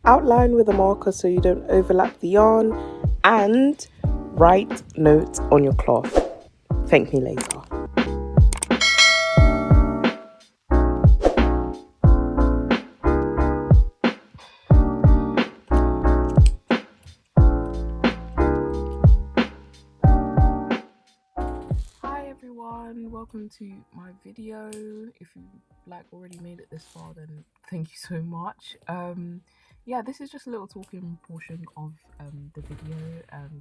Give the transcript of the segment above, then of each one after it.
outline with a marker so you don't overlap the yarn, and write notes on your cloth. Thank me later. Hi everyone, welcome to my video. If you already made it this far, then thank you so much. Yeah, this is just a little talking portion of the video,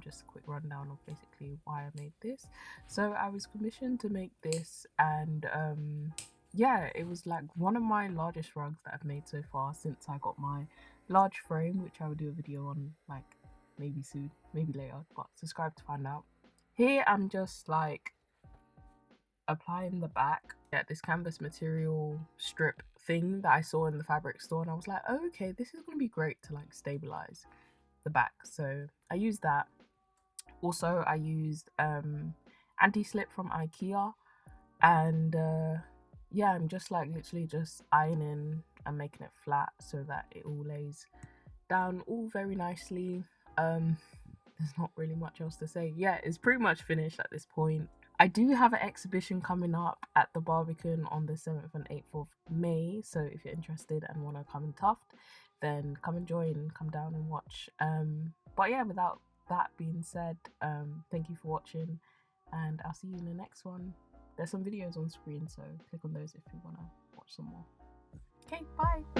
just a quick rundown of basically why I made this. So I was commissioned to make this, and yeah, it was like one of my largest rugs that I've made so far since I got my large frame, which I will do a video on like maybe soon, maybe later, but subscribe to find out. Here I'm just like applying the back at this canvas material strip thing that I saw in the fabric store, and I was like, oh, okay, this is gonna be great to like stabilize the back. So I used that. Also I used anti-slip from IKEA, and yeah, I'm just like literally just ironing and making it flat so that it all lays down all very nicely. There's not really much else to say. Yeah, it's pretty much finished at this point. I do have an exhibition coming up at the Barbican on the 7th and 8th of May, so if you're interested and want to come and Tuft, then come and join, come down and watch. But yeah, without that being said, thank you for watching, and I'll see you in the next one. There's some videos on screen, so click on those if you want to watch some more. Okay, bye!